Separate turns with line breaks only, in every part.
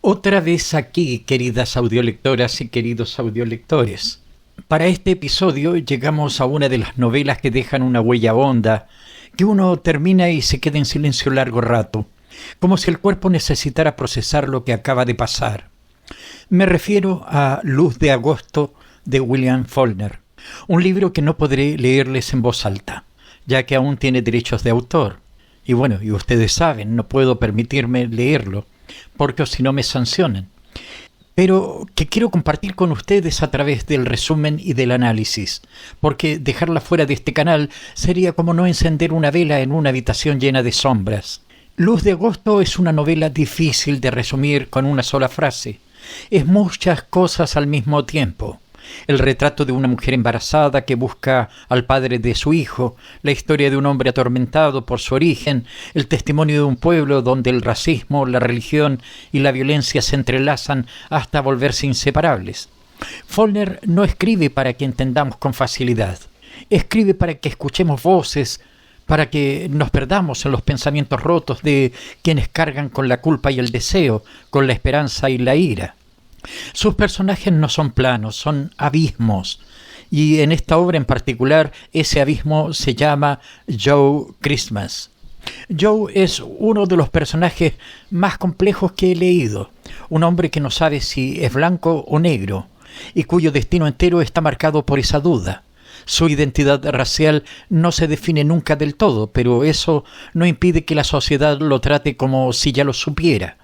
Otra vez aquí, queridas audiolectoras y queridos audiolectores. Para este episodio llegamos a una de las novelas que dejan una huella honda, que uno termina y se queda en silencio largo rato, como si el cuerpo necesitara procesar lo que acaba de pasar. Me refiero a Luz de Agosto de William Faulkner, un libro que no podré leerles en voz alta, ya que aún tiene derechos de autor. Y bueno, y ustedes saben, no puedo permitirme leerlo, porque si no me sancionan. Pero que quiero compartir con ustedes a través del resumen y del análisis, porque dejarla fuera de este canal sería como no encender una vela en una habitación llena de sombras. Luz de Agosto es una novela difícil de resumir con una sola frase. Es muchas cosas al mismo tiempo. El retrato de una mujer embarazada que busca al padre de su hijo, la historia de un hombre atormentado por su origen, el testimonio de un pueblo donde el racismo, la religión y la violencia se entrelazan hasta volverse inseparables. Faulkner no escribe para que entendamos con facilidad. Escribe para que escuchemos voces, para que nos perdamos en los pensamientos rotos de quienes cargan con la culpa y el deseo, con la esperanza y la ira. Sus personajes no son planos, son abismos, y en esta obra en particular ese abismo se llama Joe Christmas. Joe es uno de los personajes más complejos que he leído, un hombre que no sabe si es blanco o negro, y cuyo destino entero está marcado por esa duda. Su identidad racial no se define nunca del todo, pero eso no impide que la sociedad lo trate como si ya lo supiera,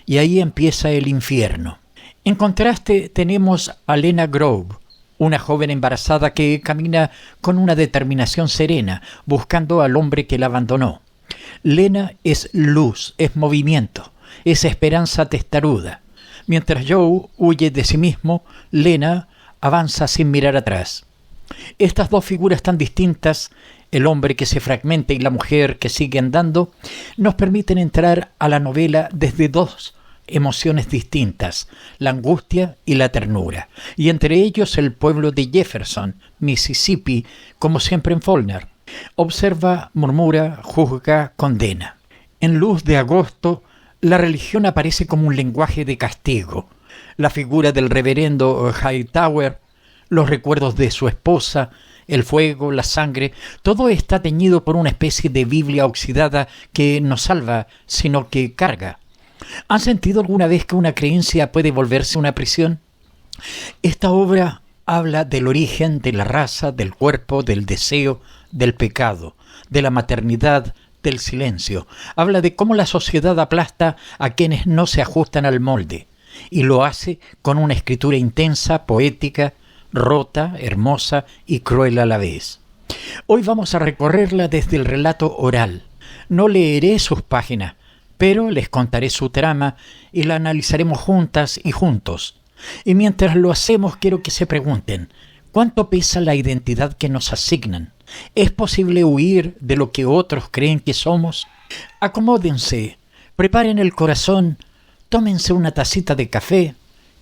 y ahí empieza el infierno. En contraste tenemos a Lena Grove, una joven embarazada que camina con una determinación serena, buscando al hombre que la abandonó. Lena es luz, es movimiento, es esperanza testaruda. Mientras Joe huye de sí mismo, Lena avanza sin mirar atrás. Estas dos figuras tan distintas, el hombre que se fragmenta y la mujer que sigue andando, nos permiten entrar a la novela desde dos emociones distintas, la angustia y la ternura, y entre ellos el pueblo de Jefferson, Mississippi, como siempre en Faulkner. Observa, murmura, juzga, condena. En Luz de Agosto, la religión aparece como un lenguaje de castigo. La figura del reverendo Hightower, los recuerdos de su esposa, el fuego, la sangre, todo está teñido por una especie de Biblia oxidada que no salva, sino que carga. ¿Han sentido alguna vez que una creencia puede volverse una prisión? Esta obra habla del origen de la raza, del cuerpo, del deseo, del pecado, de la maternidad, del silencio. Habla de cómo la sociedad aplasta a quienes no se ajustan al molde, y lo hace con una escritura intensa, poética, rota, hermosa y cruel a la vez. Hoy vamos a recorrerla desde el relato oral. No leeré sus páginas, pero les contaré su trama y la analizaremos juntas y juntos. Y mientras lo hacemos quiero que se pregunten, ¿cuánto pesa la identidad que nos asignan? ¿Es posible huir de lo que otros creen que somos? Acomódense, preparen el corazón, tómense una tacita de café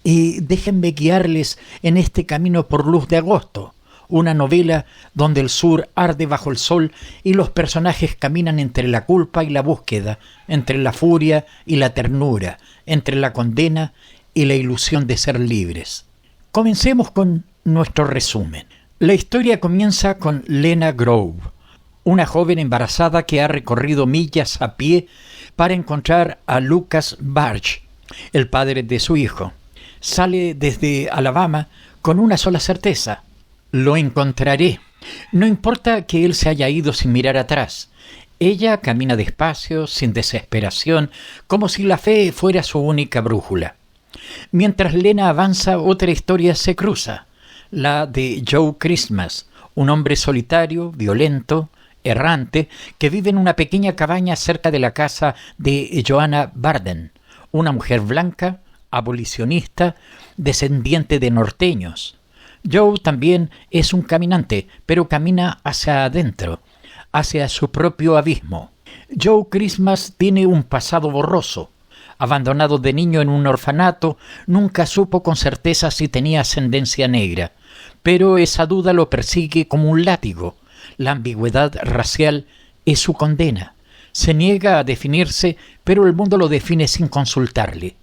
y déjenme guiarles en este camino por Luz de Agosto, una novela donde el sur arde bajo el sol y los personajes caminan entre la culpa y la búsqueda, entre la furia y la ternura, entre la condena y la ilusión de ser libres. Comencemos con nuestro resumen. La historia comienza con Lena Grove, una joven embarazada que ha recorrido millas a pie para encontrar a Lucas Barge, el padre de su hijo. Sale desde Alabama con una sola certeza: lo encontraré. No importa que él se haya ido sin mirar atrás. Ella camina despacio, sin desesperación, como si la fe fuera su única brújula. Mientras Lena avanza, otra historia se cruza, la de Joe Christmas, un hombre solitario, violento, errante, que vive en una pequeña cabaña cerca de la casa de Joanna Barden, una mujer blanca, abolicionista, descendiente de norteños. Joe también es un caminante, pero camina hacia adentro, hacia su propio abismo. Joe Christmas tiene un pasado borroso. Abandonado de niño en un orfanato, nunca supo con certeza si tenía ascendencia negra, pero esa duda lo persigue como un látigo. La ambigüedad racial es su condena. Se niega a definirse, pero el mundo lo define sin consultarle.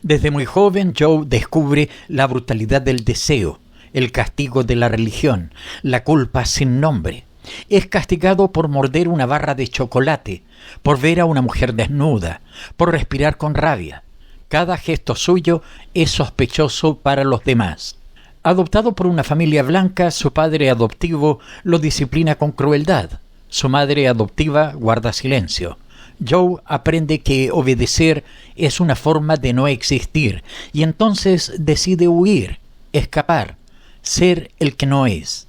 Desde muy joven, Joe descubre la brutalidad del deseo, el castigo de la religión, la culpa sin nombre. Es castigado por morder una barra de chocolate, por ver a una mujer desnuda, por respirar con rabia. Cada gesto suyo es sospechoso para los demás. Adoptado por una familia blanca, su padre adoptivo lo disciplina con crueldad. Su madre adoptiva guarda silencio. Joe aprende que obedecer es una forma de no existir y entonces decide huir, escapar, ser el que no es.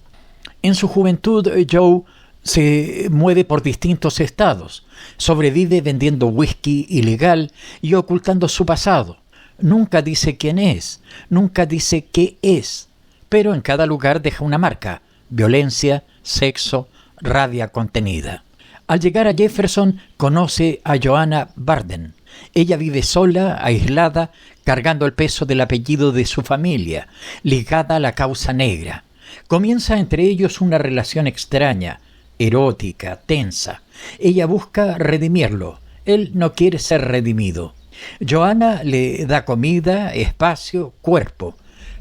En su juventud, Joe se mueve por distintos estados. Sobrevive vendiendo whisky ilegal y ocultando su pasado. Nunca dice quién es, nunca dice qué es, pero en cada lugar deja una marca: violencia, sexo, rabia contenida. Al llegar a Jefferson, conoce a Joanna Barden. Ella vive sola, aislada, cargando el peso del apellido de su familia, ligada a la causa negra. Comienza entre ellos una relación extraña, erótica, tensa. Ella busca redimirlo. Él no quiere ser redimido. Joanna le da comida, espacio, cuerpo,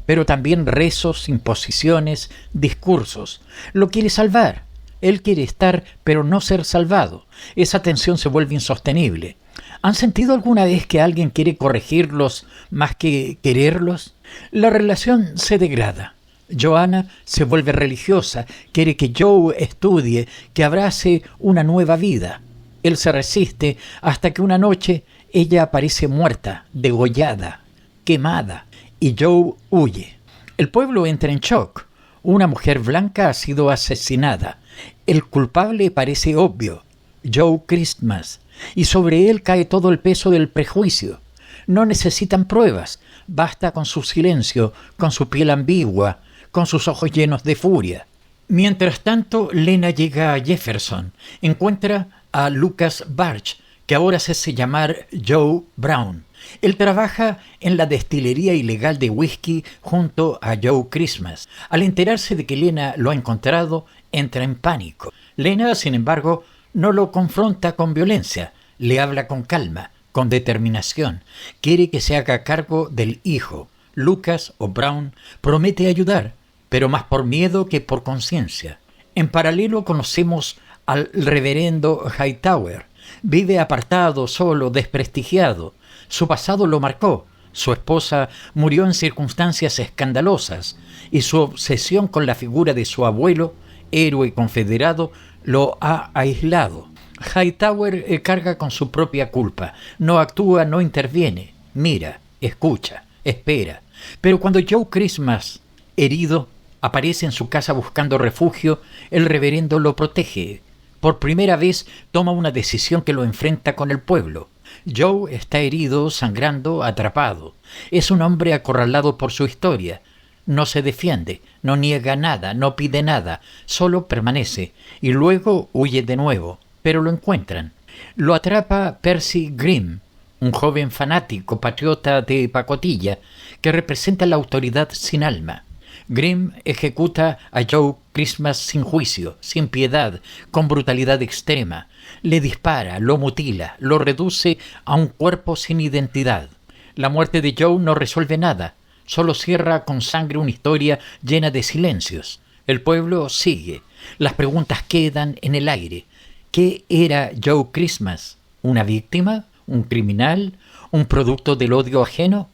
pero también rezos, imposiciones, discursos. Lo quiere salvar. Él quiere estar, pero no ser salvado. Esa tensión se vuelve insostenible. ¿Han sentido alguna vez que alguien quiere corregirlos más que quererlos? La relación se degrada. Joanna se vuelve religiosa, quiere que Joe estudie, que abrace una nueva vida. Él se resiste hasta que una noche ella aparece muerta, degollada, quemada, y Joe huye. El pueblo entra en shock. Una mujer blanca ha sido asesinada. El culpable parece obvio: Joe Christmas, y sobre él cae todo el peso del prejuicio. No necesitan pruebas, basta con su silencio, con su piel ambigua, con sus ojos llenos de furia. Mientras tanto, Lena llega a Jefferson, encuentra a Lucas Barge, que ahora se hace llamar Joe Brown. Él trabaja en la destilería ilegal de whisky junto a Joe Christmas. Al enterarse de que Lena lo ha encontrado, entra en pánico. Lena, sin embargo, no lo confronta con violencia, le habla con calma, con determinación. Quiere que se haga cargo del hijo. Lucas o Brown promete ayudar, pero más por miedo que por conciencia. En paralelo conocemos al reverendo Hightower. Vive apartado, solo, desprestigiado. Su pasado lo marcó. Su esposa murió en circunstancias escandalosas y su obsesión con la figura de su abuelo, héroe confederado, lo ha aislado. Hightower carga con su propia culpa. No actúa, no interviene. Mira, escucha, espera. Pero cuando Joe Christmas, herido, aparece en su casa buscando refugio, el reverendo lo protege. Por primera vez toma una decisión que lo enfrenta con el pueblo. Joe está herido, sangrando, atrapado. Es un hombre acorralado por su historia. No se defiende, no niega nada, no pide nada, solo permanece, y luego huye de nuevo, pero lo encuentran. Lo atrapa Percy Grimm, un joven fanático patriota de pacotilla que representa la autoridad sin alma. Grimm ejecuta a Joe Christmas sin juicio, sin piedad, con brutalidad extrema. Le dispara, lo mutila, lo reduce a un cuerpo sin identidad. La muerte de Joe no resuelve nada, solo cierra con sangre una historia llena de silencios. El pueblo sigue. Las preguntas quedan en el aire. ¿Qué era Joe Christmas? ¿Una víctima? ¿Un criminal? ¿Un producto del odio ajeno?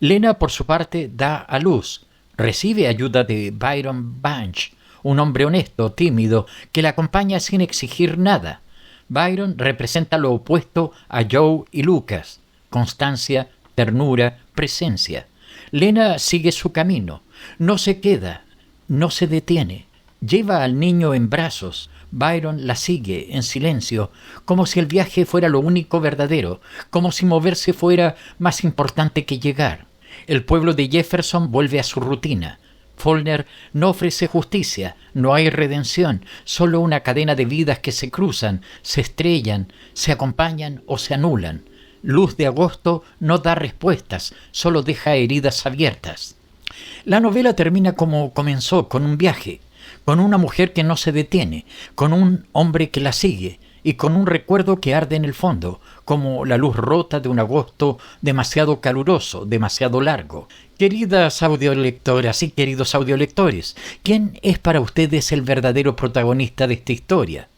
Lena, por su parte, da a luz. Recibe ayuda de Byron Bunch, un hombre honesto, tímido, que la acompaña sin exigir nada. Byron representa lo opuesto a Joe y Lucas: constancia, ternura, presencia. Lena sigue su camino, no se queda, no se detiene. Lleva al niño en brazos. Byron la sigue en silencio, como si el viaje fuera lo único verdadero, como si moverse fuera más importante que llegar. El pueblo de Jefferson vuelve a su rutina. Faulkner no ofrece justicia, no hay redención, solo una cadena de vidas que se cruzan, se estrellan, se acompañan o se anulan. Luz de agosto no da respuestas, solo deja heridas abiertas. La novela termina como comenzó, con un viaje, con una mujer que no se detiene, con un hombre que la sigue, y con un recuerdo que arde en el fondo, como la luz rota de un agosto demasiado caluroso, demasiado largo. Queridas audiolectoras y queridos audiolectores, ¿quién es para ustedes el verdadero protagonista de esta historia?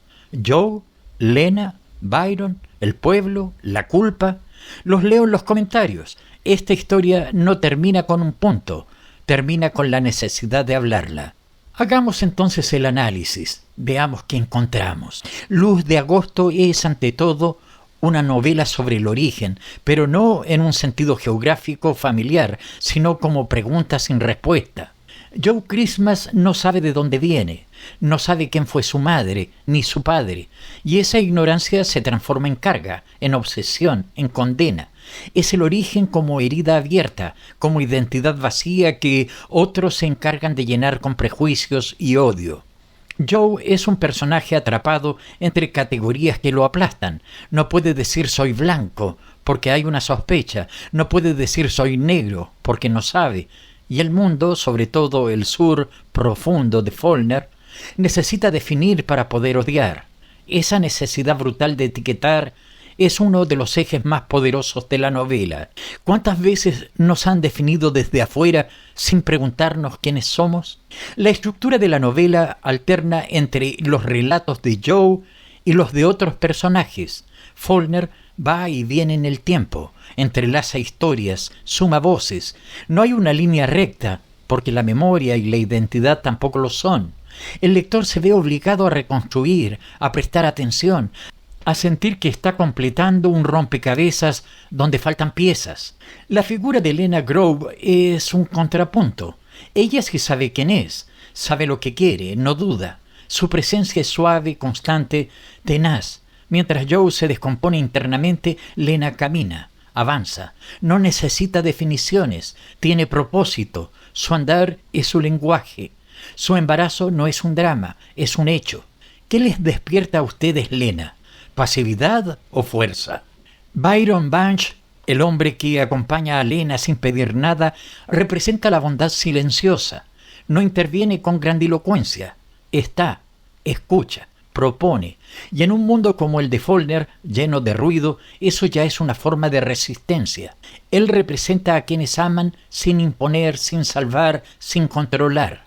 ¿Joe? ¿Lena? ¿Byron? ¿El pueblo? ¿La culpa? Los leo en los comentarios. Esta historia no termina con un punto, termina con la necesidad de hablarla. Hagamos entonces el análisis, veamos qué encontramos. Luz de Agosto es, ante todo, una novela sobre el origen, pero no en un sentido geográfico familiar, sino como pregunta sin respuesta. Joe Christmas no sabe de dónde viene, no sabe quién fue su madre ni su padre, y esa ignorancia se transforma en carga, en obsesión, en condena. Es el origen como herida abierta, como identidad vacía que otros se encargan de llenar con prejuicios y odio. Joe es un personaje atrapado entre categorías que lo aplastan. No puede decir soy blanco porque hay una sospecha, no puede decir soy negro porque no sabe. Y el mundo, sobre todo el sur profundo de Faulkner, necesita definir para poder odiar. Esa necesidad brutal de etiquetar es uno de los ejes más poderosos de la novela. ¿Cuántas veces nos han definido desde afuera sin preguntarnos quiénes somos? La estructura de la novela alterna entre los relatos de Joe y los de otros personajes. Faulkner va y viene en el tiempo, entrelaza historias, suma voces. No hay una línea recta, porque la memoria y la identidad tampoco lo son. El lector se ve obligado a reconstruir, a prestar atención, a sentir que está completando un rompecabezas donde faltan piezas. La figura de Lena Grove es un contrapunto. Ella sí sabe quién es, sabe lo que quiere, no duda. Su presencia es suave, constante, tenaz. Mientras Joe se descompone internamente, Lena camina, avanza. No necesita definiciones, tiene propósito. Su andar es su lenguaje. Su embarazo no es un drama, es un hecho. ¿Qué les despierta a ustedes, Lena? ¿Pasividad o fuerza? Byron Bunch, el hombre que acompaña a Lena sin pedir nada, representa la bondad silenciosa. No interviene con grandilocuencia. Está, escucha, propone. Y en un mundo como el de Faulkner, lleno de ruido, eso ya es una forma de resistencia. Él representa a quienes aman sin imponer, sin salvar, sin controlar.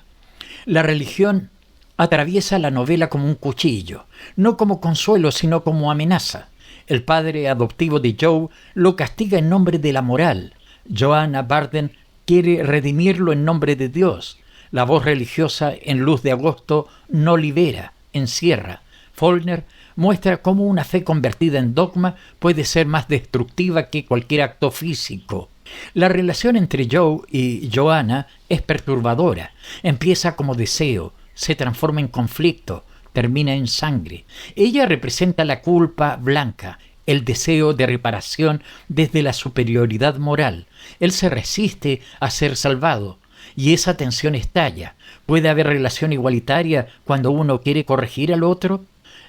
La religión atraviesa la novela como un cuchillo, no como consuelo, sino como amenaza. El padre adoptivo de Joe lo castiga en nombre de la moral. Joanna Barden quiere redimirlo en nombre de Dios. La voz religiosa en Luz de Agosto no libera, encierra. Faulkner muestra cómo una fe convertida en dogma puede ser más destructiva que cualquier acto físico. La relación entre Joe y Joanna es perturbadora. Empieza como deseo, se transforma en conflicto, termina en sangre. Ella representa la culpa blanca, el deseo de reparación desde la superioridad moral. Él se resiste a ser salvado, y esa tensión estalla. ¿Puede haber relación igualitaria cuando uno quiere corregir al otro?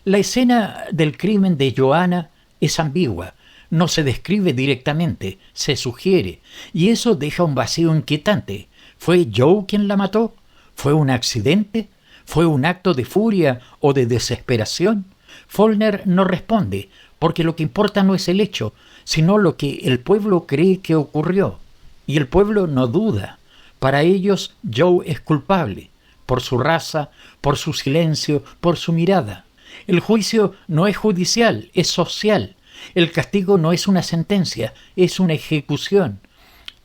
La escena del crimen de Joanna es ambigua. No se describe directamente, se sugiere, y eso deja un vacío inquietante. ¿Fue Joe quien la mató? ¿Fue un accidente? ¿Fue un acto de furia o de desesperación? Faulkner no responde, porque lo que importa no es el hecho, sino lo que el pueblo cree que ocurrió. Y el pueblo no duda. Para ellos, Joe es culpable, por su raza, por su silencio, por su mirada. El juicio no es judicial, es social. El castigo no es una sentencia, es una ejecución.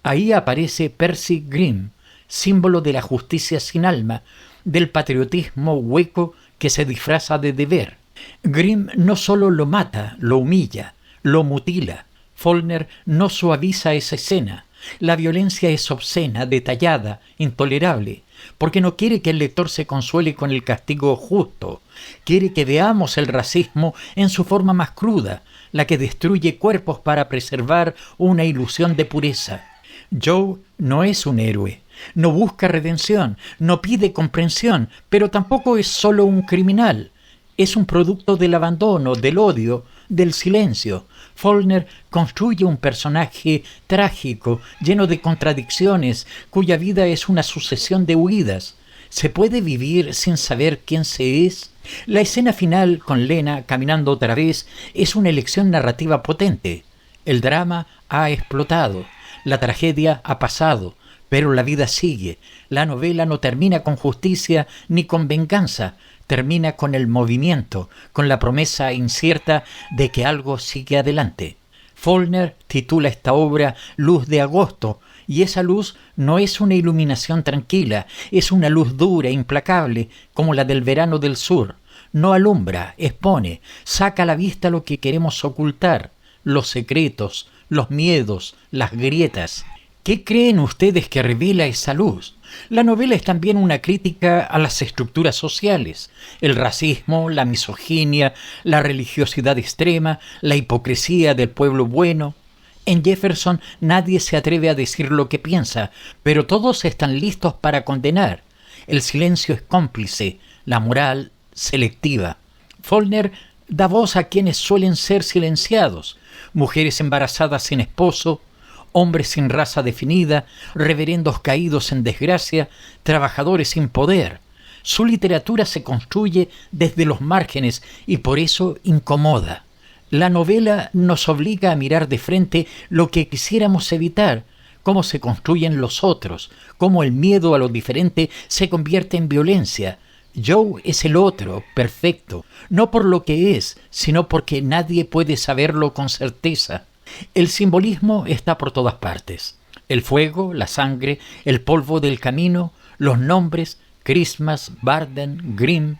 Ahí aparece Percy Grimm, símbolo de la justicia sin alma, del patriotismo hueco que se disfraza de deber. Grimm no solo lo mata, lo humilla, lo mutila. Faulkner no suaviza esa escena. La violencia es obscena, detallada, intolerable, porque no quiere que el lector se consuele con el castigo justo. Quiere que veamos el racismo en su forma más cruda, la que destruye cuerpos para preservar una ilusión de pureza. Joe no es un héroe, no busca redención, no pide comprensión, pero tampoco es solo un criminal. Es un producto del abandono, del odio, del silencio. Faulkner construye un personaje trágico, lleno de contradicciones, cuya vida es una sucesión de huidas. ¿Se puede vivir sin saber quién se es? La escena final, con Lena caminando otra vez, es una elección narrativa potente. El drama ha explotado, la tragedia ha pasado, pero la vida sigue. La novela no termina con justicia ni con venganza, termina con el movimiento, con la promesa incierta de que algo sigue adelante. Faulkner titula esta obra Luz de agosto, y esa luz no es una iluminación tranquila, es una luz dura, implacable, como la del verano del sur. No alumbra, expone, saca a la vista lo que queremos ocultar, los secretos, los miedos, las grietas. ¿Qué creen ustedes que revela esa luz? La novela es también una crítica a las estructuras sociales, el racismo, la misoginia, la religiosidad extrema, la hipocresía del pueblo bueno. En Jefferson nadie se atreve a decir lo que piensa, pero todos están listos para condenar. El silencio es cómplice, la moral selectiva. Faulkner da voz a quienes suelen ser silenciados: mujeres embarazadas sin esposo, hombres sin raza definida, reverendos caídos en desgracia, trabajadores sin poder. Su literatura se construye desde los márgenes y por eso incomoda. La novela nos obliga a mirar de frente lo que quisiéramos evitar, cómo se construyen los otros, cómo el miedo a lo diferente se convierte en violencia. Joe es el otro, perfecto, no por lo que es, sino porque nadie puede saberlo con certeza. El simbolismo está por todas partes. El fuego, la sangre, el polvo del camino, los nombres, Christmas, Barden, Grimm.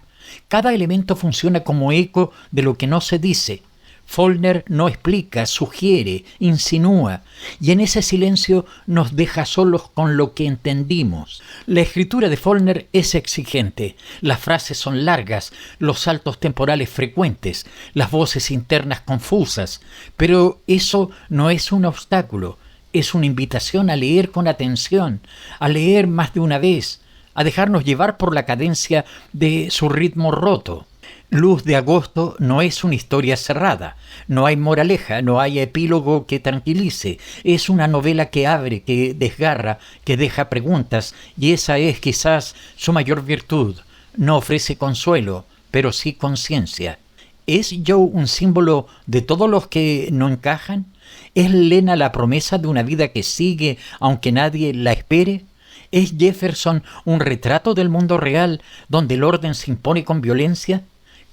Cada elemento funciona como eco de lo que no se dice. Faulkner no explica, sugiere, insinúa, y en ese silencio nos deja solos con lo que entendimos. La escritura de Faulkner es exigente, las frases son largas, los saltos temporales frecuentes, las voces internas confusas, pero eso no es un obstáculo, es una invitación a leer con atención, a leer más de una vez, a dejarnos llevar por la cadencia de su ritmo roto. Luz de agosto no es una historia cerrada, no hay moraleja, no hay epílogo que tranquilice, es una novela que abre, que desgarra, que deja preguntas, y esa es quizás su mayor virtud. No ofrece consuelo, pero sí conciencia. ¿Es Joe un símbolo de todos los que no encajan? ¿Es Lena la promesa de una vida que sigue aunque nadie la espere? ¿Es Jefferson un retrato del mundo real donde el orden se impone con violencia?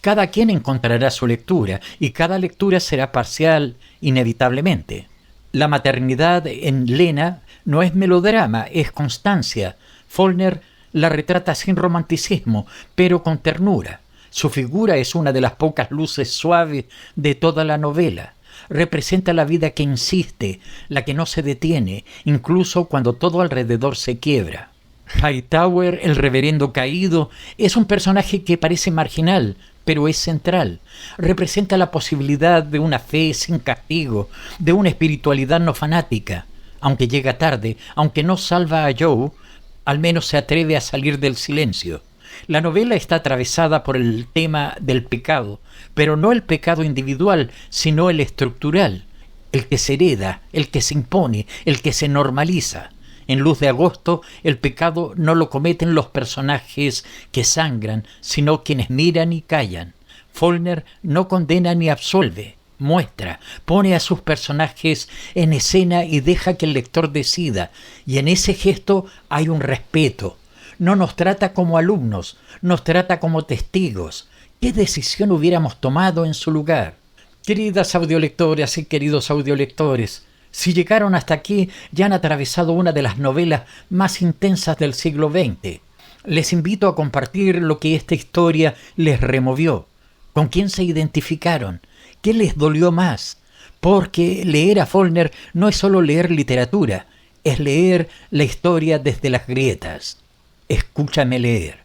Cada quien encontrará su lectura, y cada lectura será parcial, inevitablemente. La maternidad en Lena no es melodrama, es constancia. Faulkner la retrata sin romanticismo, pero con ternura. Su figura es una de las pocas luces suaves de toda la novela. Representa la vida que insiste, la que no se detiene, incluso cuando todo alrededor se quiebra. Hightower, el reverendo caído, es un personaje que parece marginal, pero es central. Representa la posibilidad de una fe sin castigo, de una espiritualidad no fanática. Aunque llega tarde, aunque no salva a Joe, al menos se atreve a salir del silencio. La novela está atravesada por el tema del pecado, pero no el pecado individual, sino el estructural, el que se hereda, el que se impone, el que se normaliza. En Luz de agosto, el pecado no lo cometen los personajes que sangran, sino quienes miran y callan. Faulkner no condena ni absolve, muestra, pone a sus personajes en escena y deja que el lector decida, y en ese gesto hay un respeto. No nos trata como alumnos, nos trata como testigos. ¿Qué decisión hubiéramos tomado en su lugar? Queridas audiolectoras y queridos audiolectores, si llegaron hasta aquí, ya han atravesado una de las novelas más intensas del siglo XX. Les invito a compartir lo que esta historia les removió. ¿Con quién se identificaron? ¿Qué les dolió más? Porque leer a Faulkner no es solo leer literatura, es leer la historia desde las grietas. Escúchame leer.